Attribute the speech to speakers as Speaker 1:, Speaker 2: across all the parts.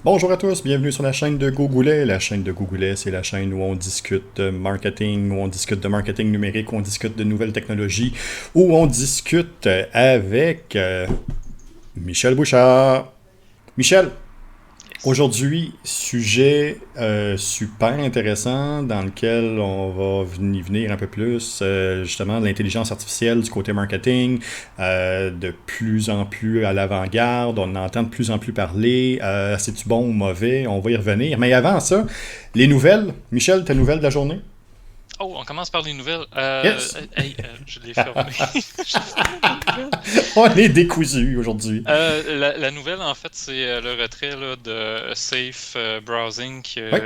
Speaker 1: Bonjour à tous, bienvenue sur la chaîne de Gogoulet. La chaîne de Gogoulet, c'est la chaîne où on discute de marketing, où on discute de marketing numérique, où on discute de nouvelles technologies, où on discute avec Michel Bouchard. Michel,
Speaker 2: Yes.
Speaker 1: aujourd'hui, sujet super intéressant dans lequel on va venir un peu plus justement de l'intelligence artificielle du côté marketing, de plus en plus à l'avant-garde, on en entend de plus en plus parler, c'est-tu bon ou mauvais, on va y revenir. Mais avant ça, les nouvelles. Michel, ta nouvelle de la journée?
Speaker 2: Oh, on commence par les nouvelles.
Speaker 1: Yes!
Speaker 2: Hey, je l'ai fermé. J'ai fermé les nouvelles.
Speaker 1: On est décousu aujourd'hui.
Speaker 2: La nouvelle, en fait, c'est le retrait là, de Safe Browsing.
Speaker 1: Oui.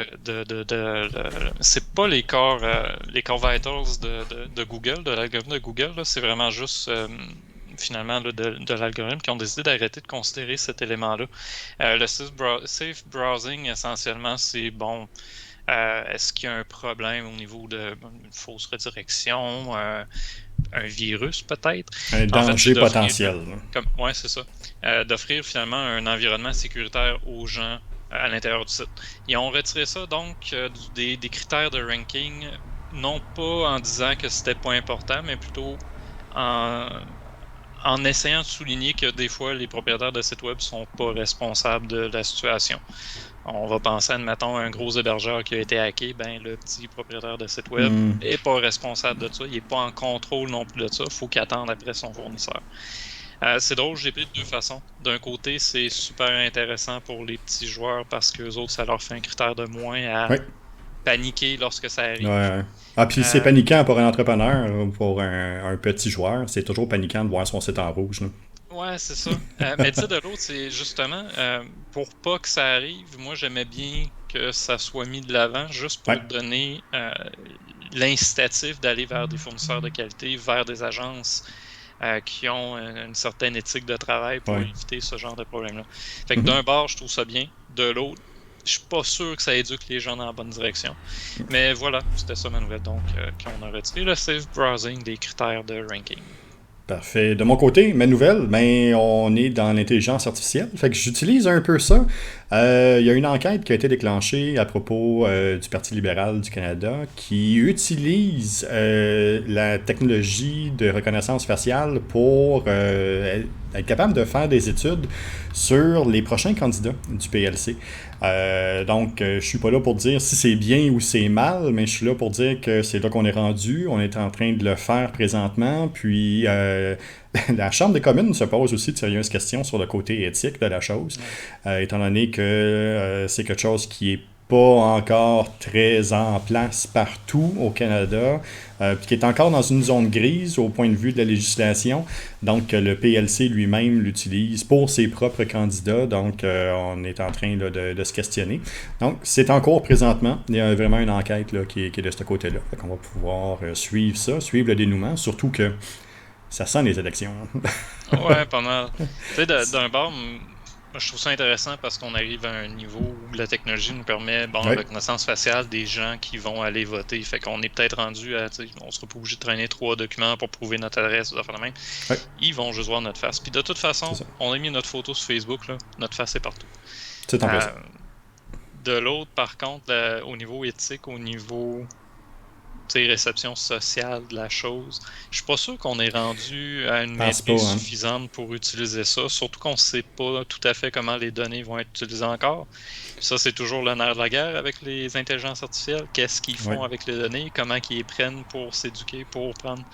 Speaker 2: C'est pas les core vitals de Google, de l'algorithme de Google. Là. C'est vraiment juste, finalement, là, de l'algorithme qui ont décidé d'arrêter de considérer cet élément-là. Safe Browsing, essentiellement, c'est bon. Est-ce qu'il y a un problème au niveau d'une fausse redirection, un virus peut-être?
Speaker 1: Un
Speaker 2: En fait, c'est
Speaker 1: danger
Speaker 2: d'offrir,
Speaker 1: potentiel.
Speaker 2: ouais, c'est ça, d'offrir finalement un environnement sécuritaire aux gens à l'intérieur du site. Ils ont retiré ça donc des critères de ranking, non pas en disant que c'était pas important, mais plutôt en, en essayant de souligner que des fois, les propriétaires de sites web sont pas responsables de la situation. On va penser, admettons, à un gros hébergeur qui a été hacké, ben le petit propriétaire de site web
Speaker 1: Hmm.
Speaker 2: est pas responsable de ça, il est pas en contrôle non plus de ça, faut qu'il attende après son fournisseur. C'est drôle, j'ai pris de deux façons. D'un côté, c'est super intéressant pour les petits joueurs parce que autres, ça leur fait un critère de moins à
Speaker 1: Oui.
Speaker 2: paniquer lorsque ça
Speaker 1: Ouais,
Speaker 2: arrive.
Speaker 1: ouais. Ah, puis c'est
Speaker 2: Euh,
Speaker 1: paniquant pour un entrepreneur, pour un petit joueur. C'est toujours paniquant de voir son site en rouge. Là.
Speaker 2: ouais, c'est ça. Mais tu sais, de l'autre, c'est justement, pour pas que ça arrive, moi j'aimais bien que ça soit mis de l'avant juste
Speaker 1: Ouais.
Speaker 2: pour donner l'incitatif d'aller vers des fournisseurs de qualité, vers des agences qui ont une certaine éthique de travail pour
Speaker 1: Ouais.
Speaker 2: éviter ce genre de problème-là. Fait que
Speaker 1: Mhm.
Speaker 2: d'un bord, je trouve ça bien. De l'autre, je suis pas sûr que ça éduque les gens dans la bonne direction. Mais voilà, c'était ça ma nouvelle. Donc, qu'on a retiré le safe browsing des critères de ranking.
Speaker 1: Parfait. De mon côté, ma nouvelle, ben, on est dans l'intelligence artificielle. Fait que j'utilise un peu ça. Il y a une enquête qui a été déclenchée à propos du Parti libéral du Canada qui utilise la technologie de reconnaissance faciale pour être capable de faire des études sur les prochains candidats du PLC. Je suis pas là pour dire si c'est bien ou c'est mal, mais je suis là pour dire que c'est là qu'on est rendu. On est en train de le faire présentement. Puis la Chambre des communes se pose aussi de sérieuses questions sur le côté éthique de la chose,
Speaker 2: Ouais.
Speaker 1: étant donné que c'est quelque chose qui est pas encore très en place partout au Canada, qui est encore dans une zone grise au point de vue de la législation. Donc, le PLC lui-même l'utilise pour ses propres candidats. Donc, on est en train là, de se questionner. Donc, c'est en cours présentement. Il y a vraiment une enquête là, qui est de ce côté-là. Fait qu'on va pouvoir suivre ça, suivre le dénouement, surtout que ça sent les élections.
Speaker 2: Ouais, pas mal. Tu sais, d'un bord, moi, je trouve ça intéressant parce qu'on arrive à un niveau où la technologie nous permet, bon, la
Speaker 1: Oui,
Speaker 2: reconnaissance faciale des gens qui vont aller voter. Fait qu'on est peut-être rendu à, tu sais, on sera pas obligé de traîner 3 documents pour prouver notre adresse, ou affaires de même.
Speaker 1: oui,
Speaker 2: Ils vont juste voir notre face. Puis de toute
Speaker 1: c'est
Speaker 2: façon,
Speaker 1: ça.
Speaker 2: on a mis notre photo sur Facebook, là, notre face est partout.
Speaker 1: C'est en plein ça.
Speaker 2: Euh, de l'autre, par contre, au niveau éthique, au niveau réception sociale de la chose. Je suis pas sûr qu'on est rendu à une
Speaker 1: Je pense pas,
Speaker 2: maîtrise
Speaker 1: hein.
Speaker 2: suffisante pour utiliser ça, surtout qu'on sait pas tout à fait comment les données vont être utilisées encore. Puis ça, c'est toujours le nerf de la guerre avec les intelligences artificielles. Qu'est-ce qu'ils
Speaker 1: Oui.
Speaker 2: font avec les données? Comment ils les prennent pour s'éduquer, pour prendre.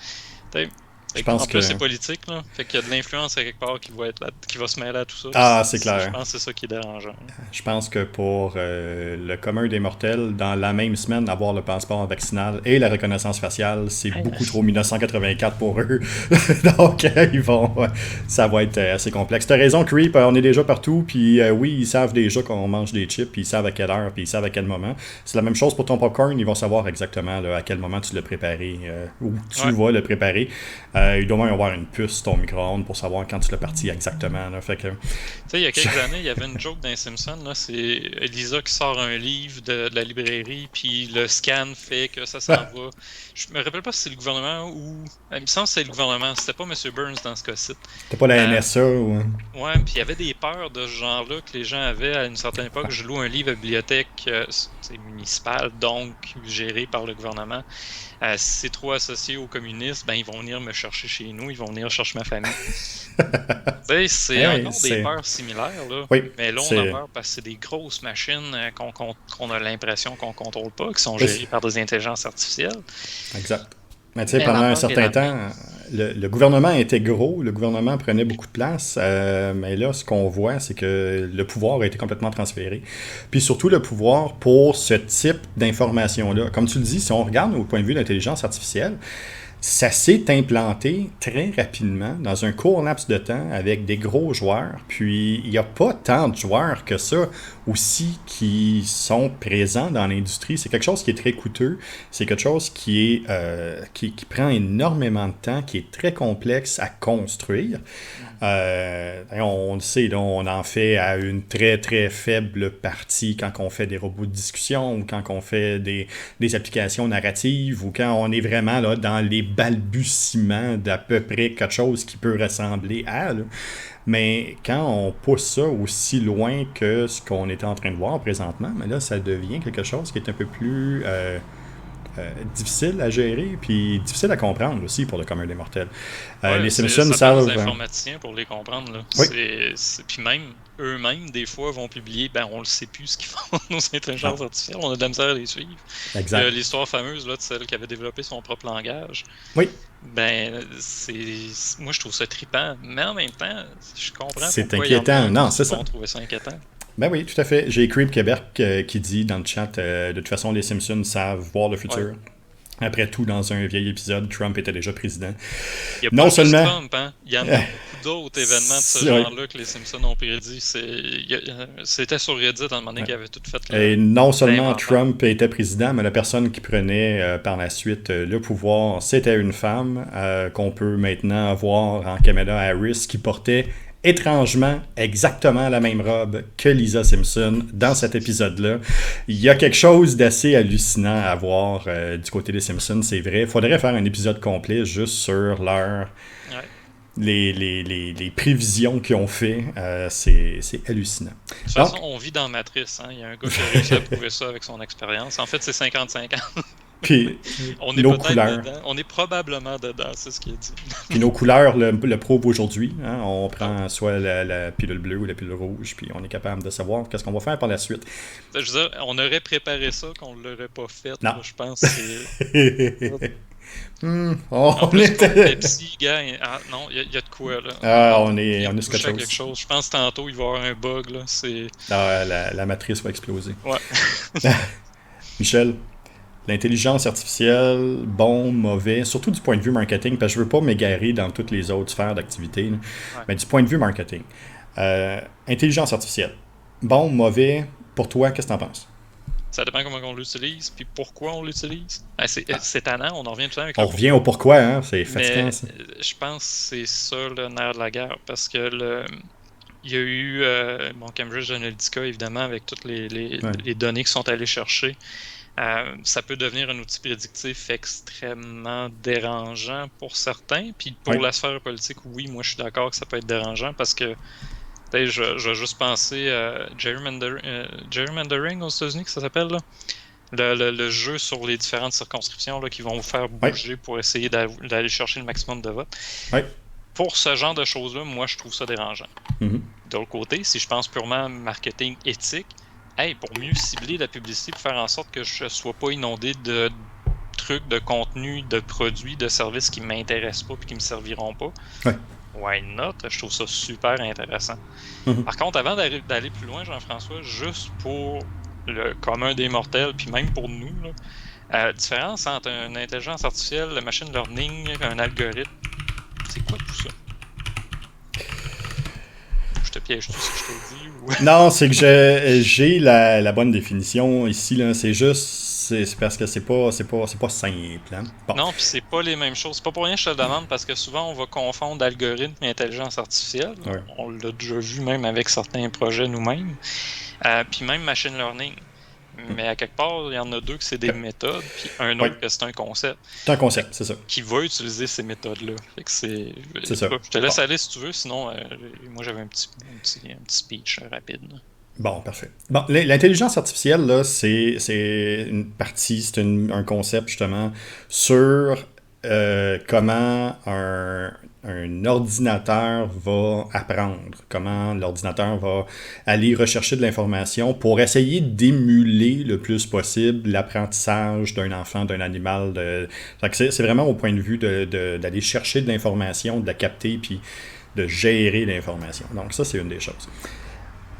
Speaker 2: T'sais,
Speaker 1: Je
Speaker 2: en
Speaker 1: pense
Speaker 2: plus, c'est
Speaker 1: que.
Speaker 2: politique, là. Fait qu'il y a de l'influence à quelque part qui va être là, qui va se mêler à tout ça.
Speaker 1: Ah, c'est
Speaker 2: Je
Speaker 1: clair.
Speaker 2: pense que c'est ça qui est dérangeant.
Speaker 1: Je pense que pour le commun des mortels, dans la même semaine, avoir le passeport vaccinal et la reconnaissance faciale, c'est
Speaker 2: Hey,
Speaker 1: beaucoup trop 1984 pour eux. Donc, ils vont. Ouais, ça va être assez complexe. T'as raison, Creep, on est déjà partout. Puis oui, ils savent déjà qu'on mange des chips, puis ils savent à quelle heure, puis ils savent à quel moment. C'est la même chose pour ton popcorn. Ils vont savoir exactement là, à quel moment tu l'as préparé, où tu
Speaker 2: ouais.
Speaker 1: vas le préparer. Il doit même avoir une puce ton micro-ondes pour savoir quand tu l'as parti exactement. Là. Fait que...
Speaker 2: Tu sais, il y a quelques années, il y avait une joke dans les Simpsons, là, c'est Lisa qui sort un livre de la librairie, puis le scan fait que ça s'en va. Je me rappelle pas si c'est le gouvernement ou... Il me semble que c'est le gouvernement, c'était pas M. Burns dans ce cas-ci.
Speaker 1: C'était pas la NSA ou...
Speaker 2: Ouais, puis il y avait des peurs de ce genre-là que les gens avaient à une certaine époque. Je loue un livre à bibliothèque municipale, donc géré par le gouvernement. Si c'est trop associé aux communistes, ben ils vont venir me chercher chez nous, ils vont venir chercher ma famille. C'est encore des peurs similaires, là.
Speaker 1: Oui,
Speaker 2: mais là, on a peur parce que c'est des grosses machines qu'on a l'impression qu'on contrôle pas, qui sont gérées par des intelligences artificielles.
Speaker 1: Exact. Mais tu sais, pendant un certain temps, le gouvernement était gros, le gouvernement prenait beaucoup de place, mais là, ce qu'on voit, c'est que le pouvoir a été complètement transféré. Puis surtout, le pouvoir pour ce type d'information-là. Comme tu le dis, si on regarde au point de vue de l'intelligence artificielle, ça s'est implanté très rapidement, dans un court laps de temps, avec des gros joueurs. Puis, il n'y a pas tant de joueurs que ça aussi qui sont présents dans l'industrie. C'est quelque chose qui est très coûteux. C'est quelque chose qui prend énormément de temps, qui est très complexe à construire. On le sait, là, on en fait à une très, très faible partie quand on fait des robots de discussion ou quand on fait des applications narratives ou quand on est vraiment là, dans les balbutiements d'à peu près quelque chose qui peut ressembler à... Là. Mais quand on pousse ça aussi loin que ce qu'on était en train de voir présentement, mais là, ça devient quelque chose qui est un peu plus... difficile à gérer, puis difficile à comprendre aussi pour le commun des mortels. Les Simpsons savent...
Speaker 2: les informaticiens pour les comprendre. Là.
Speaker 1: Oui.
Speaker 2: Puis même, eux-mêmes, des fois, vont publier, on le sait plus ce qu'ils font, nos intelligences artificielles, on a de la misère à les suivre.
Speaker 1: Exact.
Speaker 2: L'histoire fameuse là, de celle qui avait développé son propre langage.
Speaker 1: Oui.
Speaker 2: Moi, je trouve ça trippant, mais en même temps, je comprends
Speaker 1: c'est inquiétant. Non, c'est ça.
Speaker 2: On trouvait ça inquiétant.
Speaker 1: Ben oui, tout à fait. J'ai Creep Québec qui dit dans le chat de toute façon, les Simpsons savent voir le futur. Ouais. Après tout, dans un vieil épisode, Trump était déjà président.
Speaker 2: Il y a pas seulement Trump, hein? Il y en a beaucoup d'autres événements de ce genre-là que les Simpsons ont prédit. C'était sur Reddit à un moment donné qu'ils avaient tout fait.
Speaker 1: Et non seulement Trump était président, mais la personne qui prenait par la suite le pouvoir, c'était une femme qu'on peut maintenant voir en Kamala Harris qui portait étrangement exactement la même robe que Lisa Simpson dans cet épisode-là. Il y a quelque chose d'assez hallucinant à voir du côté des Simpsons, c'est vrai. Il faudrait faire un épisode complet juste sur les prévisions qu'ils ont fait. C'est hallucinant.
Speaker 2: De toute façon, on vit dans Matrice. Hein? Il y a un gars qui a réussi à prouver ça avec son expérience. En fait, c'est 55 ans.
Speaker 1: Puis
Speaker 2: on est
Speaker 1: nos couleurs.
Speaker 2: Dedans. On est probablement dedans, c'est ce qu'il a dit.
Speaker 1: Puis nos couleurs le prouvent aujourd'hui. Hein? On prend soit la pilule bleue ou la pilule rouge, puis on est capable de savoir qu'est-ce qu'on va faire par la suite.
Speaker 2: Je veux dire, on aurait préparé ça qu'on ne l'aurait pas fait.
Speaker 1: Non.
Speaker 2: Là, je pense
Speaker 1: on était...
Speaker 2: Pepsi, gars, non, il y a de quoi là.
Speaker 1: On est sur
Speaker 2: quelque chose. Je pense que tantôt il va y avoir un bug là.
Speaker 1: La matrice va exploser.
Speaker 2: Ouais.
Speaker 1: Michel, l'intelligence artificielle, bon, mauvais, surtout du point de vue marketing, parce que je veux pas m'égarer dans toutes les autres sphères d'activité, mais du point de vue marketing. Intelligence artificielle, bon, mauvais, pour toi, qu'est-ce que t'en penses?
Speaker 2: Ça dépend comment on l'utilise, puis pourquoi on l'utilise. C'est tannant, on en revient tout le temps avec
Speaker 1: on revient au pourquoi, hein? C'est fatigant, ça.
Speaker 2: Je pense que c'est ça le nerf de la guerre, parce que il y a eu Cambridge Analytica, évidemment, avec toutes les données qui sont allées chercher. Ça peut devenir un outil prédictif extrêmement dérangeant pour certains. Puis pour la sphère politique, oui, moi je suis d'accord que ça peut être dérangeant parce que je vais juste penser à gerrymandering aux États-Unis, que ça s'appelle là. Le jeu sur les différentes circonscriptions là, qui vont vous faire bouger pour essayer d'aller chercher le maximum de votes.
Speaker 1: Oui.
Speaker 2: Pour ce genre de choses-là, moi je trouve ça dérangeant.
Speaker 1: Mm-hmm.
Speaker 2: De l'autre côté, si je pense purement marketing éthique, pour mieux cibler la publicité, pour faire en sorte que je ne sois pas inondé de trucs, de contenus, de produits, de services qui ne m'intéressent pas et qui ne me serviront pas.
Speaker 1: Ouais.
Speaker 2: Why not? Je trouve ça super intéressant.
Speaker 1: Mm-hmm. Par
Speaker 2: contre, avant d'aller plus loin, Jean-François, juste pour le commun des mortels, puis même pour nous, la différence entre une intelligence artificielle, le machine learning, un algorithme, c'est quoi tout ça? Je te piège tout ce que je t'ai dit? Ou...
Speaker 1: Non, c'est que j'ai la bonne définition ici. Là. C'est juste, c'est parce que c'est pas simple. Hein? Bon.
Speaker 2: Non, puis c'est pas les mêmes choses. C'est pas pour rien que je te le demande, parce que souvent on va confondre algorithme et intelligence artificielle.
Speaker 1: Ouais.
Speaker 2: On l'a déjà vu même avec certains projets nous-mêmes. Puis même machine learning. Mais à quelque part, il y en a deux que c'est des méthodes, puis un autre que c'est un concept.
Speaker 1: C'est un concept, c'est ça.
Speaker 2: Qui va utiliser ces méthodes-là. Fait que c'est
Speaker 1: ça.
Speaker 2: Je te laisse aller si tu veux, sinon moi j'avais un petit speech rapide.
Speaker 1: Bon, parfait. Bon, l'intelligence artificielle, là, c'est une partie, c'est un concept justement sur comment un ordinateur va apprendre, comment l'ordinateur va aller rechercher de l'information pour essayer d'émuler le plus possible l'apprentissage d'un enfant, d'un animal. C'est vraiment au point de vue d'aller chercher de l'information, de la capter, puis de gérer l'information. Donc ça, c'est une des choses.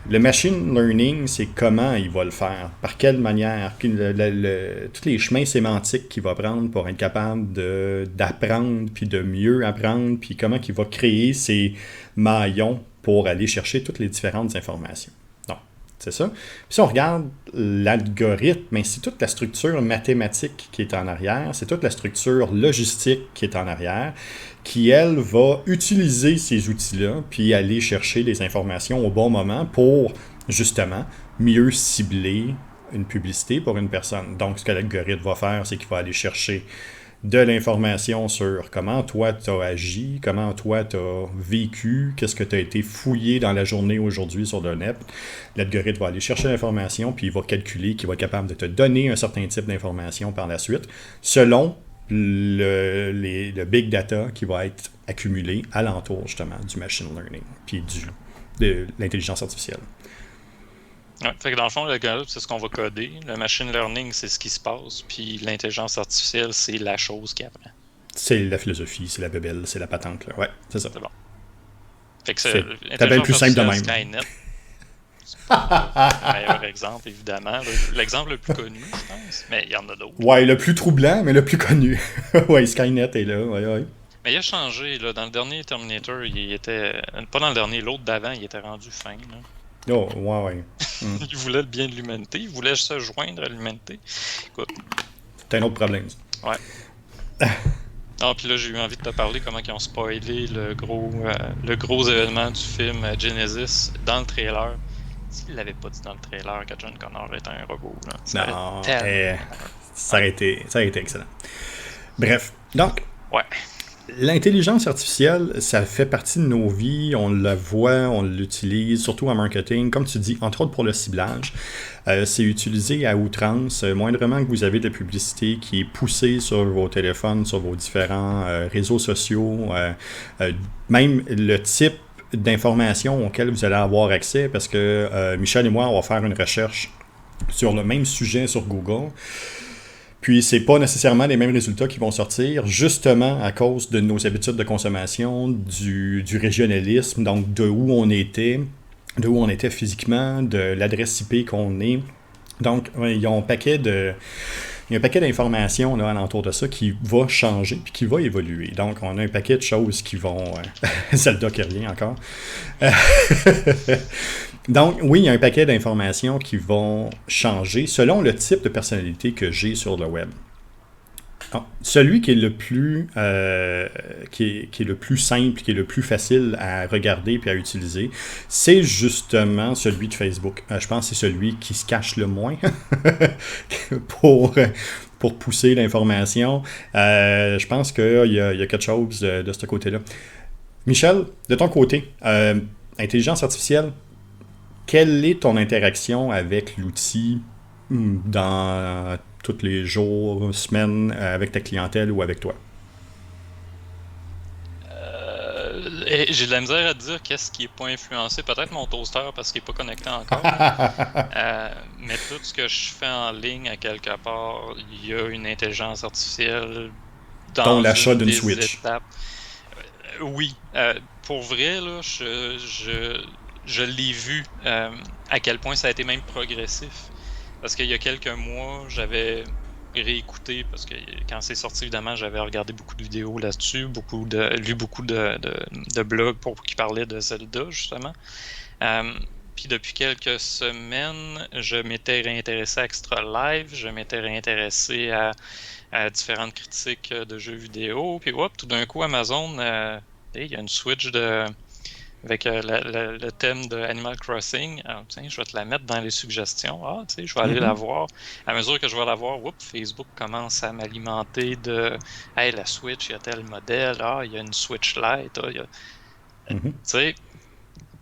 Speaker 1: Le machine learning, c'est comment il va le faire, par quelle manière, tous les chemins sémantiques qu'il va prendre pour être capable d'apprendre, puis de mieux apprendre, puis comment il va créer ces maillons pour aller chercher toutes les différentes informations. Donc, c'est ça. Puis si on regarde l'algorithme, c'est toute la structure mathématique qui est en arrière, c'est toute la structure logistique qui est en arrière, qui, elle, va utiliser ces outils-là, puis aller chercher les informations au bon moment pour, justement, mieux cibler une publicité pour une personne. Donc, ce que l'algorithme va faire, c'est qu'il va aller chercher de l'information sur comment toi tu as agi, comment toi tu as vécu, qu'est-ce que tu as été fouillé dans la journée aujourd'hui sur le net. L'algorithme va aller chercher l'information, puis il va calculer qu'il va être capable de te donner un certain type d'information par la suite, selon le big data qui va être accumulé alentour justement du machine learning puis de l'intelligence artificielle.
Speaker 2: Ouais, fait que dans le fond, l'algorithme, c'est ce qu'on va coder. Le machine learning, c'est ce qui se passe. Puis l'intelligence artificielle, c'est la chose qui apprend.
Speaker 1: C'est la philosophie, c'est la bébelle, c'est la patente. Là. Ouais, c'est ça.
Speaker 2: C'est bon. Fait que c'est
Speaker 1: bien plus simple de même.
Speaker 2: Skynet. Le meilleur exemple, évidemment. L'exemple le plus connu, je pense. Mais il y en a d'autres.
Speaker 1: Ouais, le plus troublant, mais le plus connu. Ouais, Skynet est là. Ouais.
Speaker 2: Mais il a changé. Là. Dans le dernier Terminator, il était. Pas dans le dernier, l'autre d'avant, il était rendu fin. Là.
Speaker 1: Oh, ouais.
Speaker 2: Il voulait le bien de l'humanité. Il voulait se joindre à l'humanité. Écoute.
Speaker 1: C'est un autre problème.
Speaker 2: Ouais. Ah, puis là, j'ai eu envie de te parler comment ils ont spoilé le gros événement du film Genesis dans le trailer. S'il l'avait pas dit dans le trailer que John Connor était un robot, là,
Speaker 1: ça aurait été excellent. Bref, donc,
Speaker 2: ouais.
Speaker 1: L'intelligence artificielle, ça fait partie de nos vies, on la voit, on l'utilise, surtout en marketing, comme tu dis, entre autres pour le ciblage. C'est utilisé à outrance, moindrement que vous avez de la publicité qui est poussée sur vos téléphones, sur vos différents réseaux sociaux, même le type d'informations auxquelles vous allez avoir accès, parce que Michel et moi, on va faire une recherche sur le même sujet sur Google. Puis, c'est pas nécessairement les mêmes résultats qui vont sortir, justement à cause de nos habitudes de consommation, du régionalisme, donc de où on était physiquement, de l'adresse IP qu'on est. Donc, il y a un paquet d'informations là, alentour de ça qui va changer puis qui va évoluer. Donc, on a un paquet de choses qui vont... Zelda qui revient encore. Donc, oui, il y a un paquet d'informations qui vont changer selon le type de personnalité que j'ai sur le web. Donc, celui qui est le plus qui est le plus simple, qui est le plus facile à regarder et à utiliser, c'est justement celui de Facebook. Je pense que c'est celui qui se cache le moins pour pousser l'information. Je pense qu'il y a quelque chose de ce côté-là. Michel, de ton côté, intelligence artificielle, quelle est ton interaction avec l'outil dans tous les jours, semaines, avec ta clientèle ou avec toi?
Speaker 2: J'ai de la misère à te dire qu'est-ce qui n'est pas influencé. Peut-être mon toaster parce qu'il n'est pas connecté encore. Mais tout ce que je fais en ligne, à quelque part, il y a une intelligence artificielle dans
Speaker 1: l'achat d'une Switch.
Speaker 2: Étapes. Oui. Pour vrai, là, je l'ai vu à quel point ça a été même progressif. Parce qu'il y a quelques mois, j'avais réécouté, parce que quand c'est sorti, évidemment, j'avais regardé beaucoup de vidéos là-dessus, lu beaucoup de blogs qui parlaient de Zelda, justement. puis depuis quelques semaines, je m'étais réintéressé à Extra Live, je m'étais réintéressé à différentes critiques de jeux vidéo, puis tout d'un coup, Amazon, il y a une Switch avec le thème de Animal Crossing. Alors, tiens, je vais te la mettre dans les suggestions. Je vais aller la voir. À mesure que je vais la voir, Facebook commence à m'alimenter de « Hey, la Switch, il y a tel modèle. Il y a une Switch Lite. Tu sais,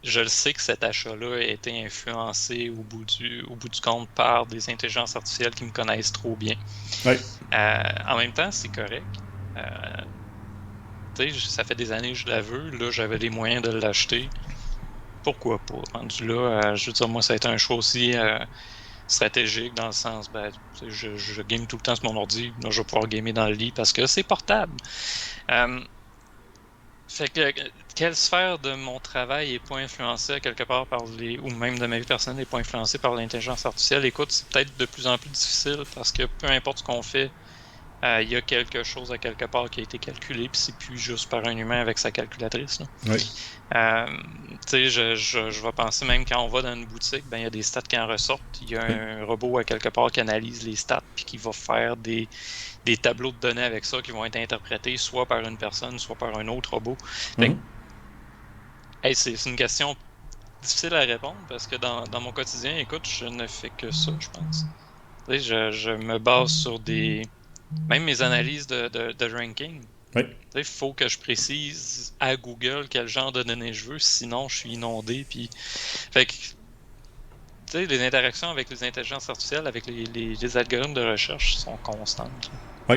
Speaker 2: je le sais que cet achat-là a été influencé au bout du compte par des intelligences artificielles qui me connaissent trop bien.
Speaker 1: Ouais.
Speaker 2: En même temps, c'est correct. Ça fait des années que je la veux. Là, j'avais les moyens de l'acheter. Pourquoi pas? Rendu là, je veux dire, moi, ça a été un choix aussi stratégique dans le sens, je game tout le temps sur mon ordi. Là, je vais pouvoir gamer dans le lit parce que c'est portable. Fait que quelle sphère de mon travail n'est pas influencée quelque part ou même de ma vie personnelle n'est pas influencée par l'intelligence artificielle? Écoute, c'est peut-être de plus en plus difficile parce que peu importe ce qu'on fait, il y a quelque chose à quelque part qui a été calculé, puis c'est plus juste par un humain avec sa calculatrice. Là.
Speaker 1: Oui.
Speaker 2: Je vais penser même quand on va dans une boutique, il y a des stats qui en ressortent. Il y a un robot à quelque part qui analyse les stats puis qui va faire des tableaux de données avec ça qui vont être interprétés soit par une personne, soit par un autre robot. C'est une question difficile à répondre parce que dans mon quotidien, écoute, je ne fais que ça, je pense. Je me base sur même mes analyses de ranking. Il faut que je précise à Google quel genre de données je veux, sinon je suis inondé. Puis... Fait que, les interactions avec les intelligences artificielles, avec les algorithmes de recherche sont constantes.
Speaker 1: Oui.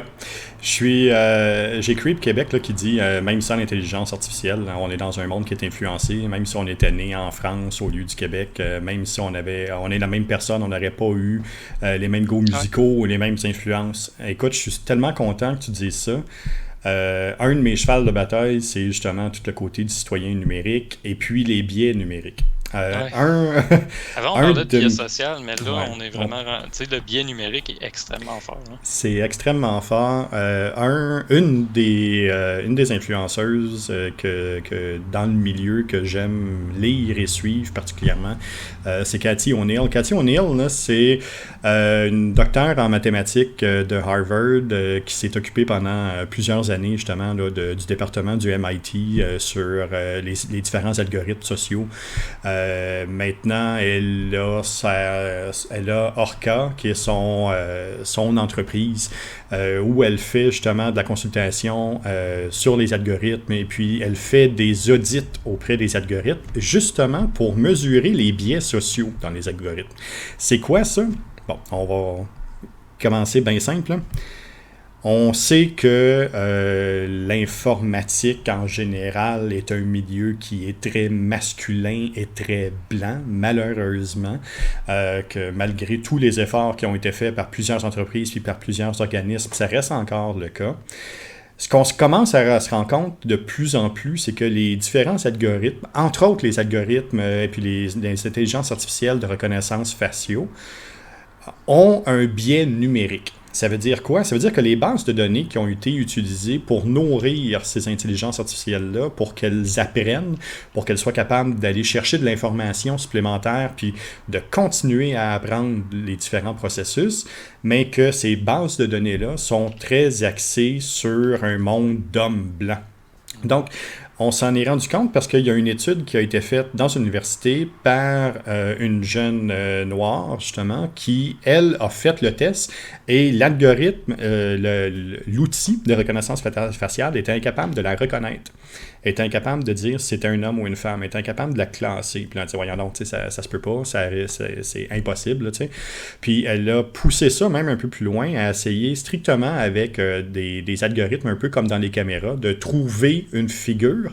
Speaker 1: J'ai Creep Québec là, qui dit même sans l'intelligence artificielle, on est dans un monde qui est influencé, même si on était né en France au lieu du Québec, même si on est la même personne, on n'aurait pas eu les mêmes goûts musicaux ou les mêmes influences. Écoute, je suis tellement content que tu dises ça. Un de mes chevals de bataille, c'est justement tout le côté du citoyen numérique et puis les biais numériques.
Speaker 2: Avant, on parlait de biais social, mais là, on est vraiment... le biais numérique est extrêmement fort. Hein?
Speaker 1: C'est extrêmement fort. Une des influenceuses que dans le milieu que j'aime lire et suivre particulièrement, c'est Cathy O'Neil. Cathy O'Neil, là, c'est une docteure en mathématiques de Harvard qui s'est occupée pendant plusieurs années justement là, du département du MIT sur les différents algorithmes sociaux. Maintenant, elle a Orca, qui est son entreprise, où elle fait justement de la consultation sur les algorithmes et puis elle fait des audits auprès des algorithmes, justement pour mesurer les biais sociaux dans les algorithmes. C'est quoi ça? Bon, on va commencer bien simple, là. On sait que l'informatique en général est un milieu qui est très masculin et très blanc, malheureusement, que malgré tous les efforts qui ont été faits par plusieurs entreprises et par plusieurs organismes, ça reste encore le cas. Ce qu'on commence à se rendre compte de plus en plus, c'est que les différents algorithmes, entre autres les algorithmes et puis les intelligences artificielles de reconnaissance faciaux, ont un biais numérique. Ça veut dire quoi? Ça veut dire que les bases de données qui ont été utilisées pour nourrir ces intelligences artificielles-là, pour qu'elles apprennent, pour qu'elles soient capables d'aller chercher de l'information supplémentaire, puis de continuer à apprendre les différents processus, mais que ces bases de données-là sont très axées sur un monde d'hommes blancs. Donc, on s'en est rendu compte parce qu'il y a une étude qui a été faite dans une université par une jeune noire, justement, qui, elle, a fait le test et l'algorithme, l'outil de reconnaissance faciale était incapable de la reconnaître, était incapable de dire si c'était un homme ou une femme, était incapable de la classer. Puis là, elle dit, voyons donc, ça se peut pas, c'est impossible. Là, puis elle a poussé ça même un peu plus loin, à essayer strictement avec des algorithmes un peu comme dans les caméras, de trouver une figure.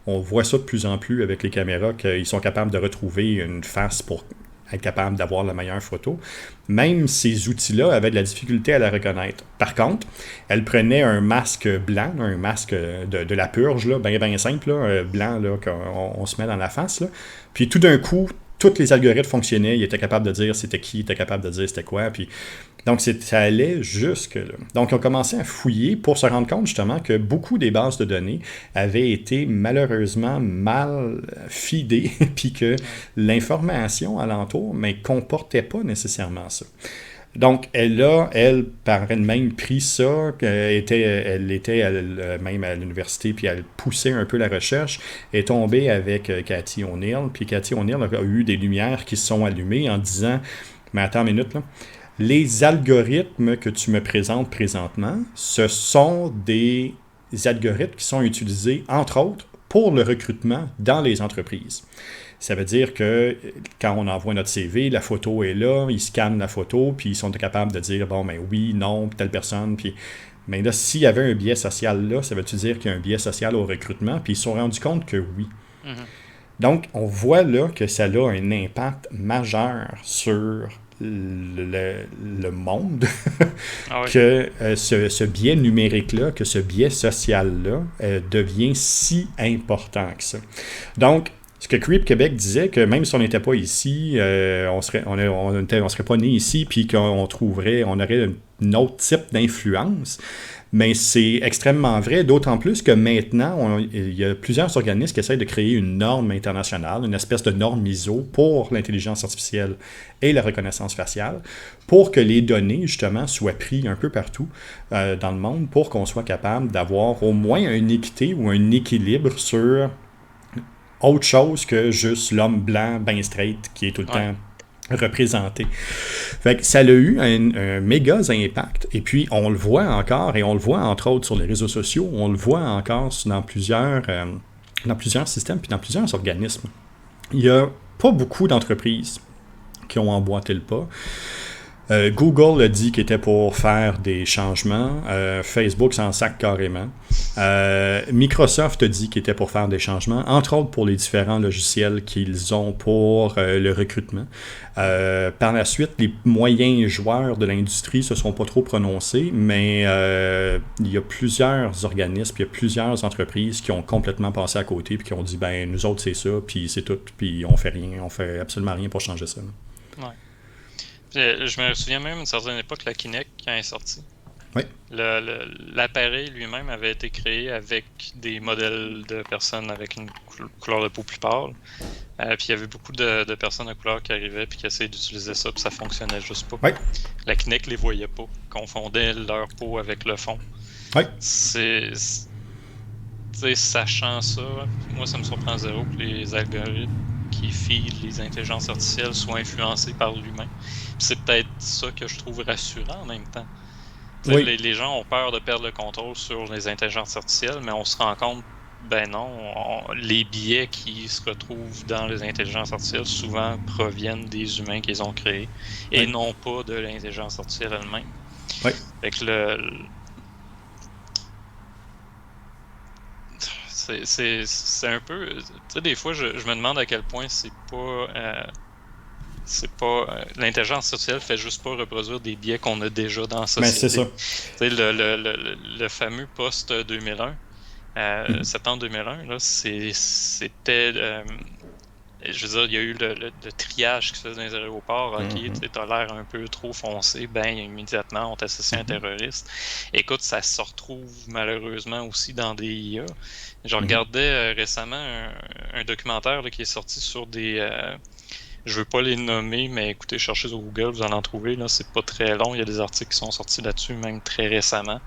Speaker 1: On voit ça de plus en plus avec les caméras, qu'ils sont capables de retrouver une face pour être capable d'avoir la meilleure photo. Même ces outils-là avaient de la difficulté à la reconnaître. Par contre, elle prenait un masque blanc, un masque de la purge, bien simple, là, blanc là, qu'on se met dans la face. Là. Puis tout d'un coup, tous les algorithmes fonctionnaient, ils étaient capables de dire c'était qui, ils étaient capables de dire c'était quoi. Puis Donc, ça allait jusque-là. Donc, on commençait à fouiller pour se rendre compte justement que beaucoup des bases de données avaient été malheureusement mal feedées, puis que l'information alentour ne comportait pas nécessairement ça. Donc, elle, par elle-même, pris ça, elle était même à l'université, puis elle poussait un peu la recherche, est tombée avec Cathy O'Neill, puis Cathy O'Neill a eu des lumières qui se sont allumées en disant, mais attends une minute, là, les algorithmes que tu me présentes présentement, ce sont des algorithmes qui sont utilisés, entre autres, pour le recrutement dans les entreprises. Ça veut dire que quand on envoie notre CV, la photo est là, ils scannent la photo, puis ils sont capables de dire, bon, ben oui, non, telle personne, puis... Mais là, s'il y avait un biais social là, ça veut-tu dire qu'il y a un biais social au recrutement? Puis ils se sont rendus compte que oui.
Speaker 2: Mhm.
Speaker 1: Donc, on voit là que ça a un impact majeur sur le monde,
Speaker 2: Ah oui.
Speaker 1: que ce biais numérique-là, que ce biais social-là devient si important que ça. Donc, ce que Creep Québec disait, que même si on n'était pas ici, on serait pas né ici, puis on aurait un autre type d'influence. Mais c'est extrêmement vrai, d'autant plus que maintenant, il y a plusieurs organismes qui essayent de créer une norme internationale, une espèce de norme ISO pour l'intelligence artificielle et la reconnaissance faciale, pour que les données, justement, soient prises un peu partout dans le monde, pour qu'on soit capable d'avoir au moins une équité ou un équilibre sur autre chose que juste l'homme blanc, ben straight, qui est tout le temps représenté. Fait que ça a eu un méga impact. Et puis, on le voit encore, et on le voit entre autres sur les réseaux sociaux, on le voit encore dans plusieurs systèmes, puis dans plusieurs organismes. Il n'y a pas beaucoup d'entreprises qui ont emboîté le pas. Google a dit qu'il était pour faire des changements. Facebook s'en sac carrément. Microsoft a dit qu'il était pour faire des changements, entre autres pour les différents logiciels qu'ils ont pour le recrutement. Par la suite, les moyens joueurs de l'industrie se sont pas trop prononcés, mais il y a plusieurs organismes, il y a plusieurs entreprises qui ont complètement passé à côté et qui ont dit, ben nous autres c'est ça, puis c'est tout, puis on fait absolument rien pour changer ça.
Speaker 2: Ouais. Je me souviens même d'une certaine époque, la Kinect, quand elle est sortie.
Speaker 1: Oui.
Speaker 2: L'appareil lui-même avait été créé avec des modèles de personnes avec une couleur de peau plus pâle. Puis il y avait beaucoup de personnes de couleur qui arrivaient et qui essayaient d'utiliser ça, puis ça fonctionnait juste pas.
Speaker 1: Oui.
Speaker 2: La Kinect les voyait pas, confondait leur peau avec le fond.
Speaker 1: Oui.
Speaker 2: Sachant ça, moi ça me surprend zéro que les algorithmes qui feed les intelligences artificielles soient influencés par l'humain. C'est peut-être ça que je trouve rassurant en même temps. Oui. Les gens ont peur de perdre le contrôle sur les intelligences artificielles, mais on se rend compte, ben non, les biais qui se retrouvent dans les intelligences artificielles souvent proviennent des humains qu'ils ont créés et non pas de l'intelligence artificielle elle-même.
Speaker 1: Oui.
Speaker 2: Fait que c'est un peu... Tu sais, des fois, je me demande à quel point c'est pas l'intelligence artificielle fait juste pas reproduire des biais qu'on a déjà dans la société.
Speaker 1: Mais c'est ça.
Speaker 2: Tu sais, le fameux post 2001, septembre 2001, là, c'était... je veux dire, il y a eu le triage qui se faisait dans les aéroports. OK, tu as l'air un peu trop foncé. Ben, immédiatement, on t'associe à un terroriste. Écoute, ça se retrouve malheureusement aussi dans des IA. Je regardais récemment un documentaire là, qui est sorti sur des... je veux pas les nommer, mais écoutez, cherchez sur Google, vous allez en trouver. Là, c'est pas très long. Il y a des articles qui sont sortis là-dessus, même très récemment.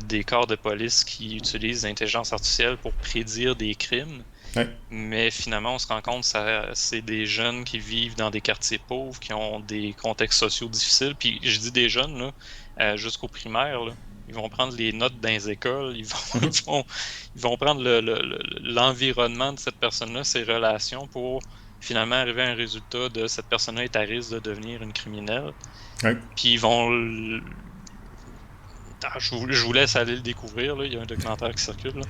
Speaker 2: Des corps de police qui utilisent l'intelligence artificielle pour prédire des crimes.
Speaker 1: Oui.
Speaker 2: Mais finalement, on se rend compte que c'est des jeunes qui vivent dans des quartiers pauvres, qui ont des contextes sociaux difficiles. Puis je dis des jeunes, là, jusqu'au primaire, là. Ils vont prendre les notes dans les écoles, ils vont prendre l'environnement de cette personne-là, ses relations, pour finalement arriver à un résultat de cette personne-là est à risque de devenir une criminelle.
Speaker 1: Oui.
Speaker 2: Puis ils vont... je vous laisse aller le découvrir, là. Il y a un documentaire qui circule, là.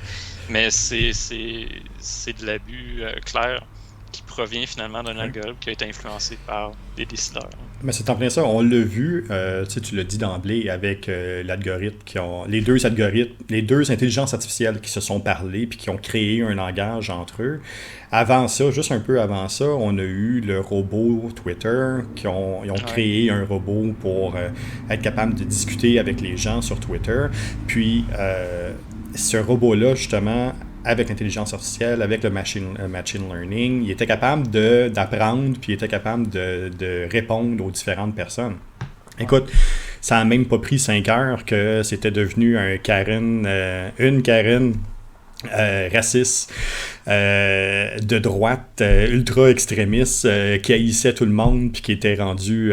Speaker 2: Mais c'est de l'abus clair. qui provient finalement d'un algorithme qui a été influencé par des décideurs.
Speaker 1: Mais c'est en plein ça, on l'a vu, tu l'as dit d'emblée avec l'algorithme les deux algorithmes, les deux intelligences artificielles qui se sont parlé puis qui ont créé un langage entre eux. Avant ça, juste un peu avant ça, on a eu le robot Twitter ils ont créé un robot pour être capable de discuter avec les gens sur Twitter. Puis ce robot-là, justement, avec l'intelligence artificielle, avec le machine learning, il était capable d'apprendre, puis il était capable de répondre aux différentes personnes. Écoute, ça a même pas pris 5 heures que c'était devenu une Karen raciste, de droite, ultra extrémiste, qui haïssait tout le monde puis qui était rendu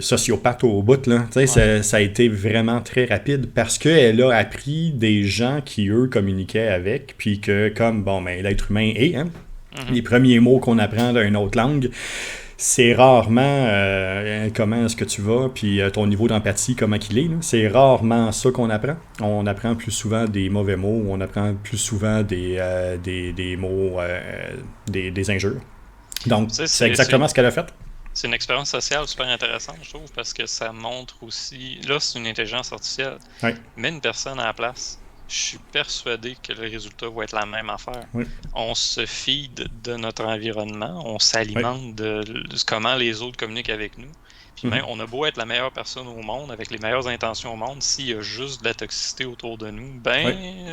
Speaker 1: sociopathe au bout. Là. Ça a été vraiment très rapide parce qu'elle a appris des gens qui, eux, communiquaient avec, puis que comme, l'être humain est, hein, les premiers mots qu'on apprend d'une autre langue, c'est rarement comment est-ce que tu vas, puis ton niveau d'empathie, comment qu'il est. Là. C'est rarement ça qu'on apprend. On apprend plus souvent des mauvais mots, on apprend plus souvent des mots, des injures. Donc, c'est exactement ce qu'elle a fait.
Speaker 2: C'est une expérience sociale super intéressante, je trouve, parce que ça montre aussi... Là, c'est une intelligence artificielle.
Speaker 1: Oui.
Speaker 2: Mets une personne à la place. Je suis persuadé que le résultat va être la même affaire.
Speaker 1: Oui.
Speaker 2: On se fie de notre environnement, on s'alimente de comment les autres communiquent avec nous. Puis même, on a beau être la meilleure personne au monde, avec les meilleures intentions au monde, s'il y a juste de la toxicité autour de nous,